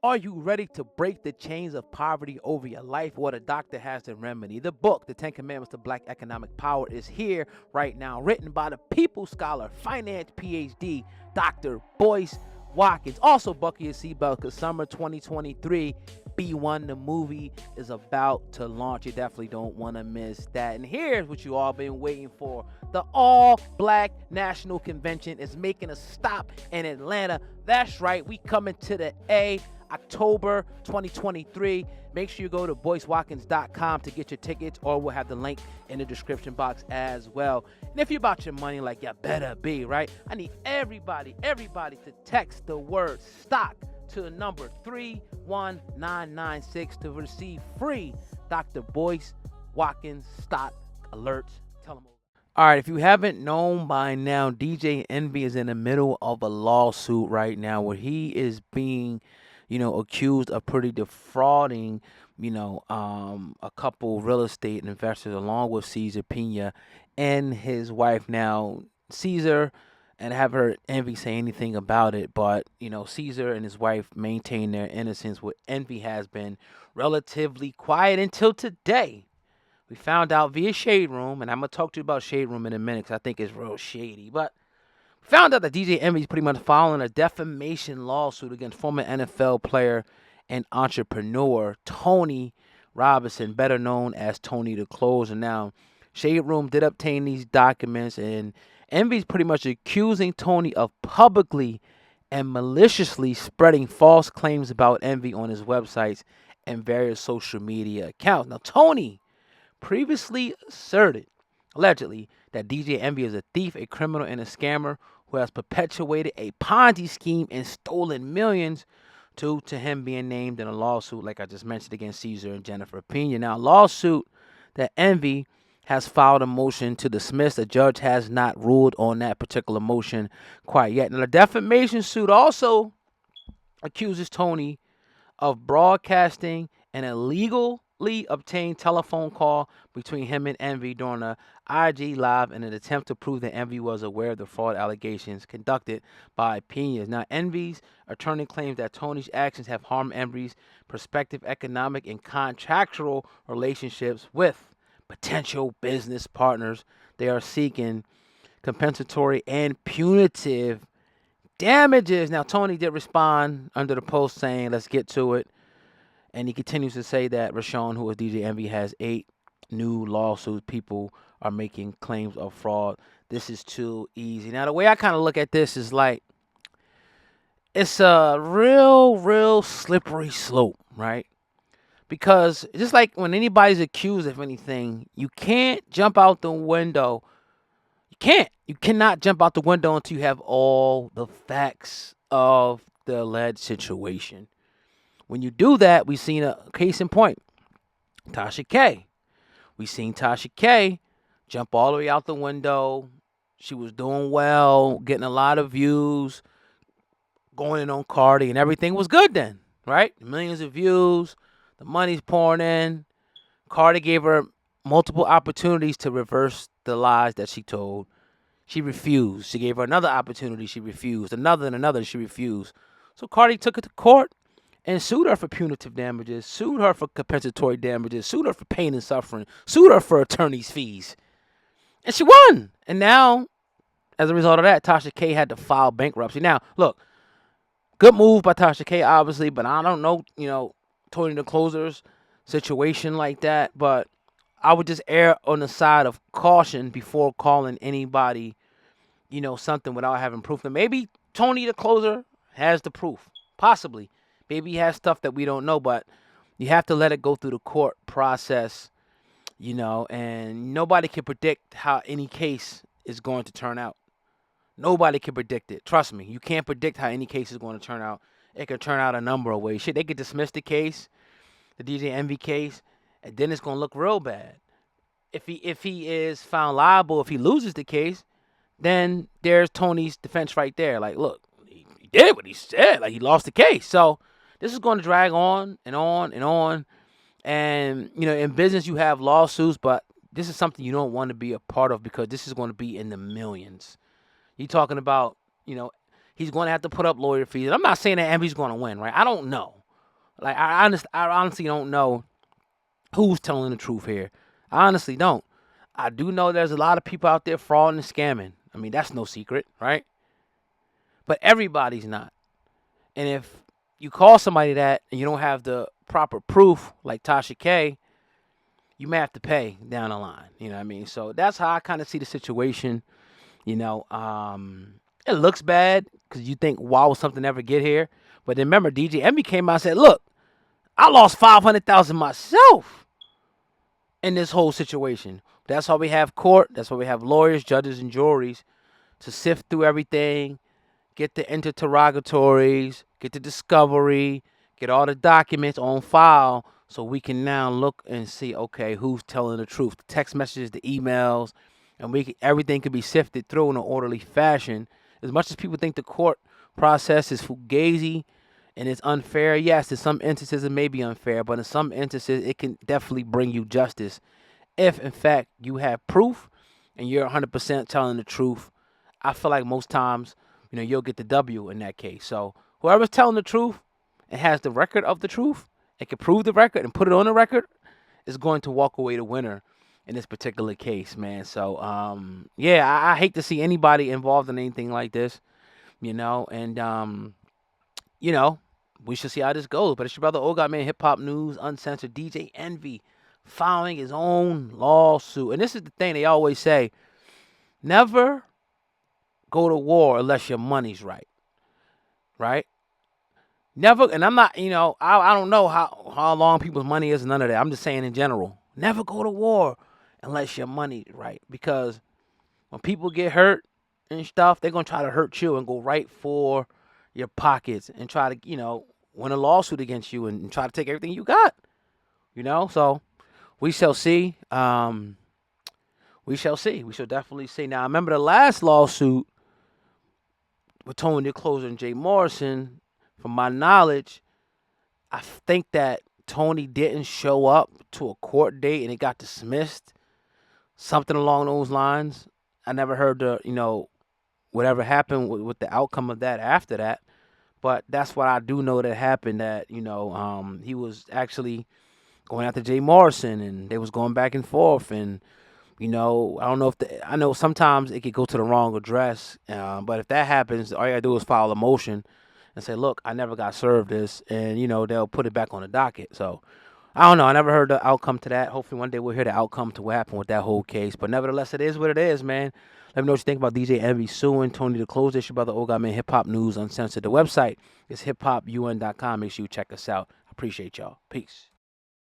Are you ready to break the chains of poverty over your life? Well, the doctor has the remedy. The book, The 10 Commandments to Black Economic Power, is here right now, written by the People Scholar, finance PhD, Dr. Boyce Watkins. Also, buckle your seatbelt because summer 2023 B1, the movie, is about to launch. You definitely don't want to miss that. And here's what you all been waiting for. The All Black National Convention is making a stop in Atlanta. That's right, we coming to the A. October 2023. Make sure you go to boycewatkins.com to get your tickets, or we'll have the link in the description box as well. And if you're about your money, like you better be, right? I need everybody to text the word stock to the number 31996 to receive free Dr. Boyce Watkins stock alerts. Tell them. All right, if you haven't known by now, DJ Envy is in the middle of a lawsuit right now where he is being accused of pretty defrauding, a couple real estate investors along with Cesar Pena and his wife. Now, Cesar, and I haven't heard Envy say anything about it, but, Cesar and his wife maintain their innocence, where Envy has been relatively quiet until today. We found out via Shade Room, and I'm going to talk to you about Shade Room in a minute because I think it's real shady, but found out that DJ Envy is pretty much filing a defamation lawsuit against former NFL player and entrepreneur Tony Robinson, better known as Tony the Closer. Now, Shade Room did obtain these documents, and Envy's pretty much accusing Tony of publicly and maliciously spreading false claims about Envy on his websites and various social media accounts. Now, Tony previously asserted, allegedly, that DJ Envy is a thief, a criminal, and a scammer who has perpetuated a Ponzi scheme and stolen millions due to him being named in a lawsuit, like I just mentioned, against Cesar and Jennifer Pena. Now, a lawsuit that Envy has filed a motion to dismiss. The judge has not ruled on that particular motion quite yet. Now, the defamation suit also accuses Tony of broadcasting an illegally obtained telephone call between him and Envy during a IG Live in an attempt to prove that Envy was aware of the fraud allegations conducted by Pena. Now, Envy's attorney claims that Tony's actions have harmed Envy's prospective economic and contractual relationships with potential business partners. They are seeking compensatory and punitive damages. Now, Tony did respond under the post saying, let's get to it. And he continues to say that Rashawn, who is DJ Envy, has 8 new lawsuits. People are making claims of fraud. This is too easy. Now, the way I kind of look at this is like, it's a real slippery slope, right? Because just like when anybody's accused of anything, you can't jump out the window. You cannot jump out the window until you have all the facts of the alleged situation. When you do that, we've seen a case in point. Tasha K. We've seen Tasha K jump all the way out the window. She was doing well, getting a lot of views, going in on Cardi, and everything was good then, right? Millions of views, the money's pouring in. Cardi gave her multiple opportunities to reverse the lies that she told. She refused. She gave her another opportunity. She refused. Another and another. She refused. So Cardi took it to court and sued her for punitive damages, sued her for compensatory damages, sued her for pain and suffering, sued her for attorney's fees. And she won. And now, as a result of that, Tasha K had to file bankruptcy. Now, look, good move by Tasha K, obviously, but I don't know, Tony the Closer's situation like that. But I would just err on the side of caution before calling anybody, something without having proof. Now, maybe Tony the Closer has the proof, possibly. Maybe he has stuff that we don't know, but you have to let it go through the court process, and nobody can predict how any case is going to turn out. Nobody can predict it. Trust me, you can't predict how any case is going to turn out. It can turn out a number of ways. Shit, they could dismiss the case, the DJ Envy case, and then it's going to look real bad. If he is found liable, if he loses the case, then there's Tony's defense right there. Like, look, he did what he said. Like, he lost the case. So this is going to drag on and on and on. And, in business, you have lawsuits, but this is something you don't want to be a part of because this is going to be in the millions. You're talking about, He's going to have to put up lawyer fees. And I'm not saying that Envy's going to win, right? I don't know. Like, I honestly don't know who's telling the truth here. I honestly don't. I do know there's a lot of people out there frauding and scamming. I mean, that's no secret, right? But everybody's not. And if you call somebody that and you don't have the proper proof, like Tasha K, you may have to pay down the line. You know what I mean? So that's how I kind of see the situation. You know, it looks bad because you think, why would something ever get here? But then remember, DJ Envy came out and said, look, I lost $500,000 myself in this whole situation. That's why we have court. That's why we have lawyers, judges, and juries to sift through everything, get the interrogatories, get the discovery, get all the documents on file so we can now look and see, okay, who's telling the truth. The text messages, the emails, and everything can be sifted through in an orderly fashion. As much as people think the court process is fugazi and it's unfair, yes, in some instances it may be unfair, but in some instances it can definitely bring you justice if, in fact, you have proof and you're 100% telling the truth. I feel like most times, you'll get the W in that case. So whoever's telling the truth and has the record of the truth and can prove the record and put it on the record is going to walk away the winner in this particular case, man. So, I hate to see anybody involved in anything like this, and, we should see how this goes. But it's your brother, Old God Man, Hip Hop News, Uncensored, DJ Envy, filing his own lawsuit. And this is the thing they always say, never go to war unless your money's right, right? Never, and I'm not, I don't know how long people's money is, none of that. I'm just saying in general, never go to war unless your money's right. Because when people get hurt and stuff, they're going to try to hurt you and go right for your pockets and try to, win a lawsuit against you and try to take everything you got, So we shall see. We shall see. We shall definitely see. Now, I remember the last lawsuit with Tony DeCloser and Jay Morrison. From my knowledge, I think that Tony didn't show up to a court date and it got dismissed. Something along those lines. I never heard whatever happened with the outcome of that after that. But that's what I do know that happened, that, he was actually going after Jay Morrison and they was going back and forth. And, I don't know I know sometimes it could go to the wrong address. But if that happens, all you got to do is file a motion and say, look, I never got served this. And, they'll put it back on the docket. So, I don't know. I never heard the outcome to that. Hopefully one day we'll hear the outcome to what happened with that whole case. But nevertheless, it is what it is, man. Let me know what you think about DJ Envy suing Tony DeCloser. It's your brother, Old God Man, Hip Hop News, Uncensored. The website is hiphopun.com. Make sure you check us out. I appreciate y'all. Peace.